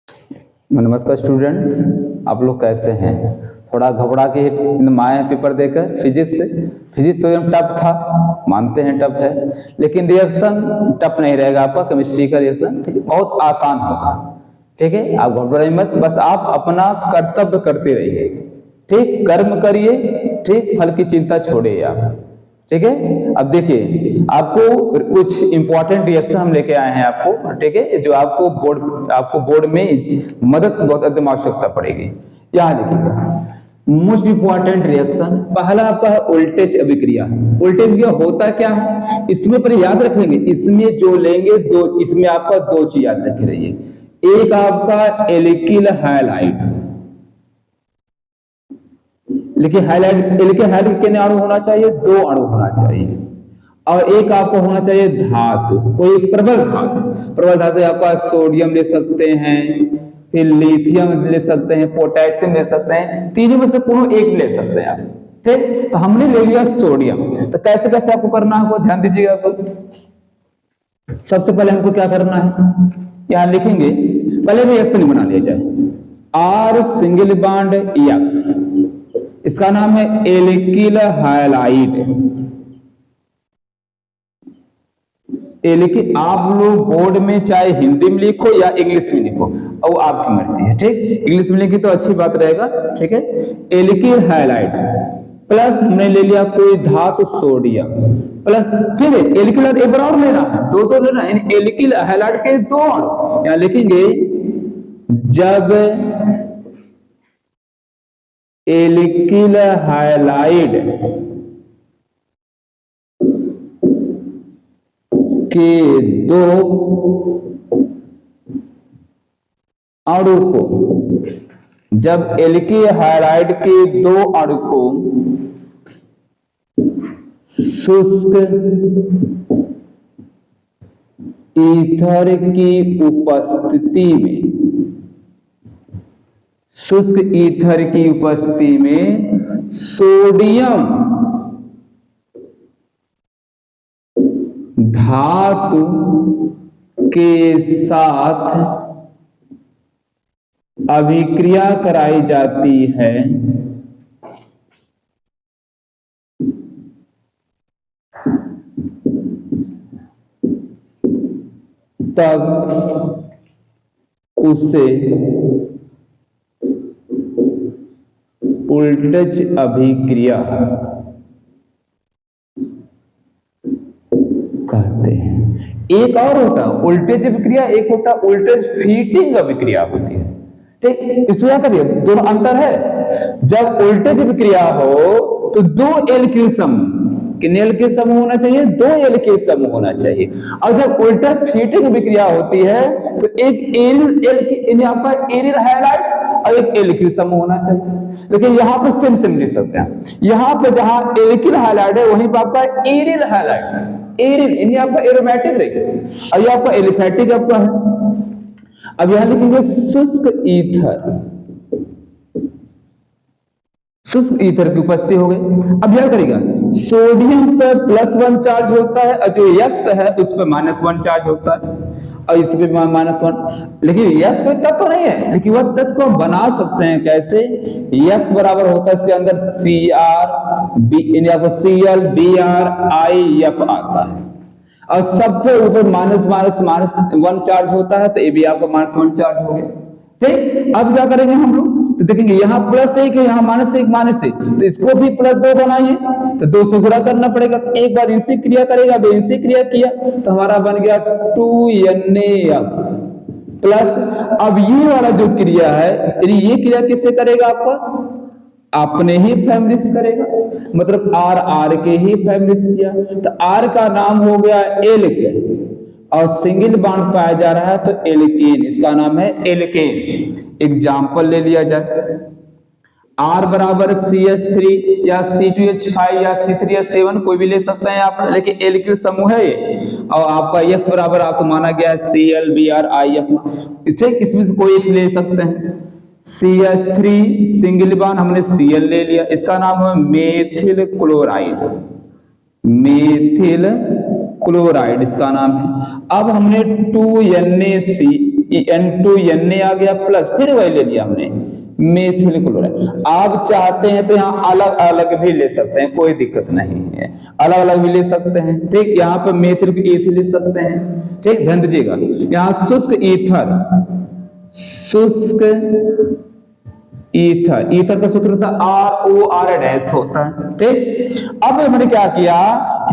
नमस्कार स्टूडेंट्स, आप लोग कैसे हैं। थोड़ा घबरा के आए पेपर देकर फिजिक्स तो एकदम टफ था, मानते हैं टफ है, लेकिन रिएक्शन टफ नहीं रहेगा आपका। केमिस्ट्री का रिएक्शन बहुत आसान होगा, ठीक है। आप घबराइए मत, बस आप अपना कर्तव्य करते रहिए, ठीक। कर्म करिए, ठीक। फल की चिंता छोड़िए आप, ठीक है। अब देखिए, आपको कुछ इंपॉर्टेंट रिएक्शन हम लेके आए हैं आपको, ठीक है, जो आपको बोर्ड में मदद बहुत एकदम आवश्यकता पड़ेगी। यहाँ देखिएगा, मोस्ट इंपॉर्टेंट रिएक्शन पहला आपका है वोल्टेज अभिक्रिया। वोल्टेज अभिक्रिया होता क्या है, इसमें पर याद रखेंगे, इसमें जो लेंगे दो, इसमें आपका दो चीज याद रखे रहिए। एक आपका एल्किल हैलाइड, लेकिन हाइलाइट कितने अणु होना चाहिए, दो अणु होना चाहिए। और एक आपको होना चाहिए धातु, कोई प्रबल धातु आपका सोडियम ले सकते हैं, फिर लिथियम ले सकते हैं, पोटेशियम ले सकते हैं, तीनों में से कोनो एक ले सकते हैं आप, ठीक। तो हमने ले लिया सोडियम। तो कैसे कैसे आपको करना है, ध्यान दीजिएगा। आपको सबसे पहले हमको क्या करना है, यहां लिखेंगे, पहले रिएक्शन बना लिया जाए। आर सिंगल बॉन्ड एक्स, इसका नाम है एल्किल हैलाइड। लेकिन आप लोग बोर्ड में चाहे हिंदी में लिखो या इंग्लिश में लिखो, और आपकी मर्जी है, ठीक। इंग्लिश में लिखी तो अच्छी बात रहेगा, ठीक है। एल्किल हैलाइड प्लस हमने ले लिया कोई धातु सोडियम, प्लस फिर एल्किल हैलाइड एक बार और लेना है, दो लेना है। एल्किल हैलाइड के दो अणु यहां लिखेंगे, जब एल्किल हैलाइड के दो अणु को, जब एल्किल हैलाइड के दो अणु को शुष्क ईथर की उपस्थिति में, शुष्क ईथर की उपस्थिति में सोडियम धातु के साथ अभिक्रिया कराई जाती है, तब उसे वोल्टेज अभिक्रिया कहते हैं। एक और होता है वोल्टेज अभिक्रिया, एक होता है वोल्टेज फीडिंग अभिक्रिया होती है, ठीक। इसमें क्या करिए, दोनों अंतर है। जब वोल्टेज अभिक्रिया हो तो दो एल्किल समूह, कितने एल्किल समूह होना चाहिए, दो एल्किल समूह होना चाहिए। और जब वोल्टेज फीडिंग अभिक्रिया होती है तो एक एल्किल आपका एरिल हैलाइड और एक एल्किल समूह होना चाहिए। लेकिन यहाँ पर सेम लिख सकते हैं, यहाँ पे जहां एल्किल हैलाइड है वहीं पर आपका एरिल हैलाइड, एरिल यानी आपका एरोमेटिक रहेगा, और ये आपका एलिफेटिक आपका है। अब यहां लिखेंगे शुष्क ईथर की उपस्थिति हो गई। अब क्या करेगा, सोडियम पर +1 चार्ज होता है और जो एक्स है उस पर -1 चार्ज होता है, और इस पे -1। लेकिन एक्स कोई तत्व नहीं है, लेकिन वह तत्व को हम बना सकते हैं कैसे। एक्स बराबर होता है इसके अंदर CrBrIF आता है, और सबके ऊपर -1 चार्ज होता है, तो ये भी आपका -1 चार्ज हो गया, ठीक। अब क्या करेंगे हम लोग, तो देखेंगे यहाँ +1 है, यहाँ -1, तो इसको भी +2 बनाइए, तो 2 से गुणा करना पड़ेगा। एक बार इनसे क्रिया करेगा, अब इनसे क्रिया किया तो हमारा बन गया 2NaX प्लस। अब ये वाला जो क्रिया है, ये क्रिया किससे करेगा, आपका अपने ही फैमिली से करेगा, मतलब R के ही फैमिली से किया, तो R का नाम हो गया एल्केन, और सिंगल बॉन्ड पाया जा रहा है तो एल्केन, इसका नाम है एल्केन। एग्जाम्पल ले लिया जाए, R बराबर CH3 या C2H5 या C3H7 कोई भी ले सकते हैं आप, लेकिन एल्किल समूह है ये, और आपका X बराबर आपको माना गया है ClBrIF, ठीक। इसमें से कोई एक ले सकते हैं। CH3 सिंगल बॉन्ड हमने Cl ले लिया, इसका नाम है मेथिल क्लोराइड, इसका नाम है। अब हमने 2NaC N2Na आ गया प्लस, फिर वही ले लिया हमने मेथिल क्लोराइड। आप चाहते हैं तो यहाँ अलग अलग भी ले सकते हैं, कोई दिक्कत नहीं है, अलग अलग भी ले सकते हैं। ठीक, यहाँ पे मेथिल की एथिल ले सकते हैं। ठीक, ध्यान दीजिएगा, यहाँ शुष्क ईथर, शुष्क ईथर, ईथर का सूत्र होता है ROR- होता है। ठीक, अब हमने क्या किया,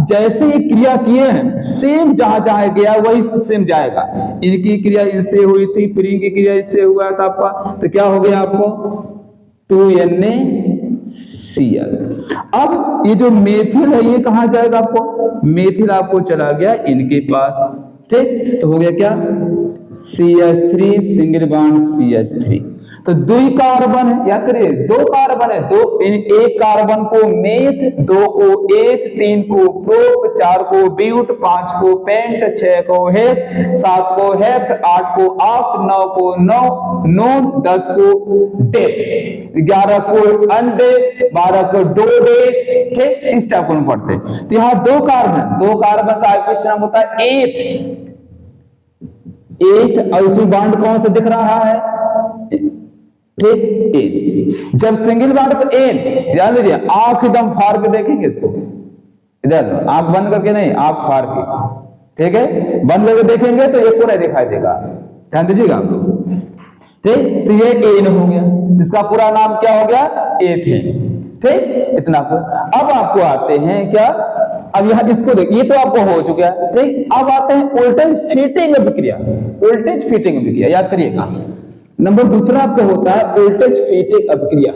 जैसे ये क्रिया किए हैं सेम जहां जहां गया वही सेम जाएगा। इनकी क्रिया इनसे हुई थी, फिर इनकी क्रिया इससे हुआ था आपका, तो क्या हो गया आपको 2NaCl। अब ये जो मेथिल है ये कहां जाएगा आपको, मेथिल आपको चला गया इनके पास। ठीक, तो हो गया क्या CH3 सिंगल बॉन्ड CH3। तो 2 कार्बन है, याद करिए 2 कार्बन है, दो एक कार्बन को मेथ, 2 को एथ, 3 को प्रोप, 4 को ब्यूट, 5 को पेंट, 6 को हेथ, 7 को हेप्ट, 8 को ऑक्ट, 9 को नोन, 10 को डेट, 11 को अनडे, 12 को डोडे। ठीक, इस टाइप को पढ़ते हैं। तो यहाँ 2 कार्बन का ऑक्सीजन होता है एथ, और उसमें बॉन्ड कौन सा दिख रहा है, ठीक, एन। जब सिंगल बॉन्ड पर एन, ध्यान दीजिए, आंख एकदम फाड़ के देखेंगे इसको, इधर आंख बंद करके नहीं, आंख फाड़ के, ठीक है, बंद करके देखेंगे तो ये पूरा दिखाई देगा, ध्यान दीजिएगा आप लोग। ठीक, तो ये एन हो गया, इसका पूरा नाम क्या हो गया, एथेन। ठीक, इतना को। अब आपको आते हैं क्या, अब यहां इसको देख, ये तो आपको हो चुका है। ठीक, अब आते हैं वोल्टेज फीटिंग अभिक्रिया, वोल्टेज फीटिंग अभिक्रिया, याद करिएगा। नंबर दूसरा आपका होता है वोल्टेज फीटिंग अभिक्रिया।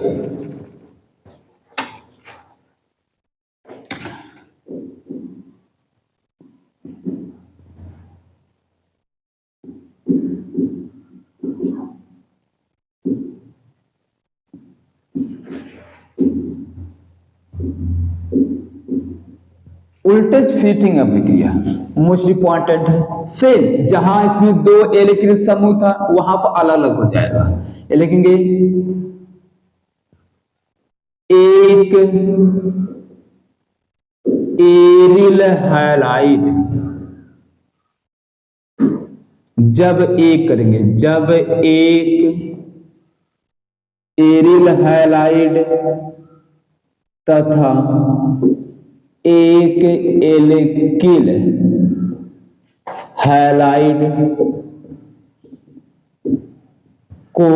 वोल्टेज फीटिंग अभिक्रिया मोस्ट इंपॉर्टेंट है। सेम जहां इसमें 2 एल्किल समूह था वहां पर अलग अलग हो जाएगा। ये लिखेंगे एक एरिल हैलाइड, जब एक करेंगे, जब एक एरिल हैलाइड तथा एक एल्किल हैलाइड को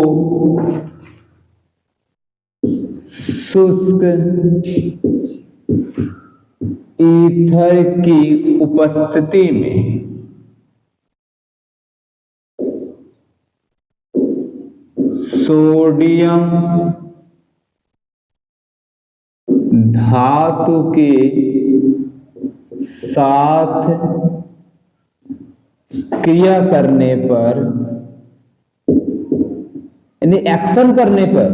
शुष्क ईथर की उपस्थिति में सोडियम धातु के साथ क्रिया करने पर, यानी एक्शन करने पर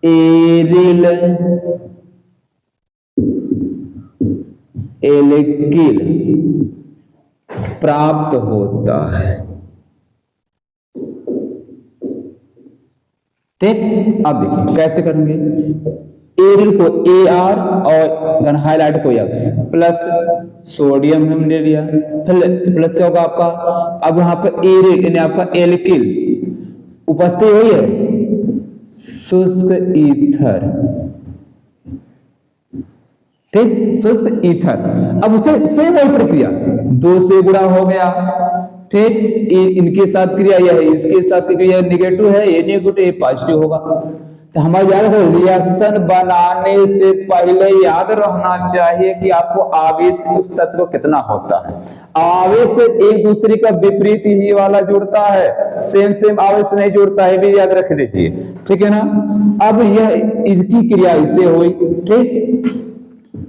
एरिल एल्किल प्राप्त होता है। ठीक, अब देखिए कैसे करेंगे, एरिल को AR और हाइलाइट को X, प्लस सोडियम हमने लिया, प्लस क्या होगा आपका, अब वहां पर एरिल यानी आपका एल्किल उपस्थित हुई है, शुष्क ईथर। ठीक, शुष्क ईथर। अब उसे सेम वही प्रक्रिया, 2 से गुणा हो गया। ठीक, इनके साथ क्रिया यह है, इसके साथ क्रिया निगेटिव है, ये नेगेटिव, ये पॉजिटिव होगा। तो हमारा याद रखो, रिएक्शन बनाने से पहले याद रखना चाहिए कि आपको आवेश उस तत्व कितना होता है। आवेश से एक दूसरे का विपरीत ही वाला जुड़ता है, सेम आवेश नहीं जुड़ता है, भी याद रख लीजिए। ठीक है ना। अब यह इसकी क्रिया इससे हुई। ठीक,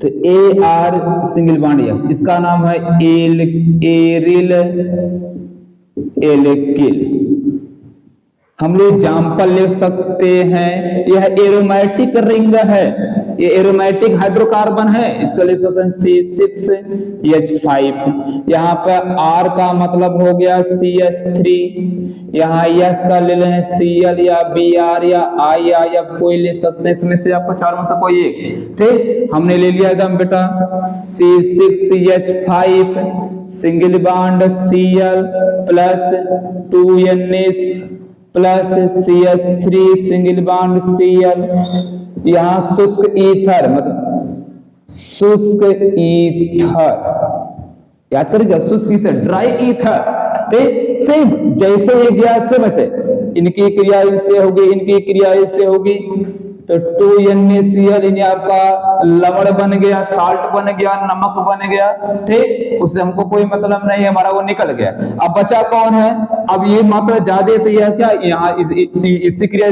तो AR सिंगल बॉन्ड X, इसका नाम है एरिल एल्किल हम लोग एग्जाम्पल ले सकते हैं, यह एरोमेटिक रिंग है, ये एरोमेटिक हाइड्रोकार्बन है, इसका ले सकते हैं C6H5। यहाँ पर R का मतलब हो गया CH3, यहाँ S का ले लें Cl या Br या I या कोई ले सकते हैं, इसमें से आपको चारों में से कोई एक। ठीक, हमने ले लिया एकदम बेटा C6CH5 single bond Cl plus 2NH plus CH3 single bond Cl। यहाँ शुष्क ईथर मतलब शुष्क ईथर याद करेगा, शुष्क ईथर ड्राई ईथर। सेम जैसे ये गैस से वैसे इनकी क्रिया इससे होगी, इनकी क्रिया इससे होगी, तो 2NaCl इन आपका लवण बन गया, साल्ट बन गया, नमक बन गया। ठीक, उससे हमको कोई मतलब नहीं, हमारा वो निकल गया। अब बचा कौन है, अब ये मात्रा ज्यादा तो यह क्या, यहाँ इससे क्रिया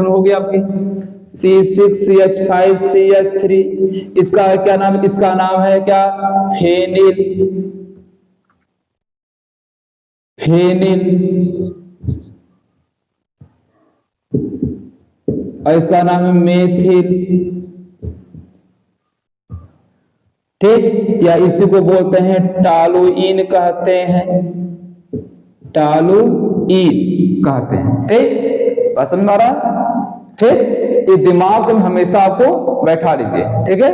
हो गया आपकी C6CH5CH3, इसका क्या नाम, इसका नाम है क्या, फेनिल। और इसका नाम है मेथिल। ठीक, या इसी को बोलते हैं टॉलुइन कहते हैं, टॉलुइन कहते हैं। ठीक, पसंद आ रहा। ठीक, ये दिमाग में हमेशा आपको बैठा लीजिए। ठीक है।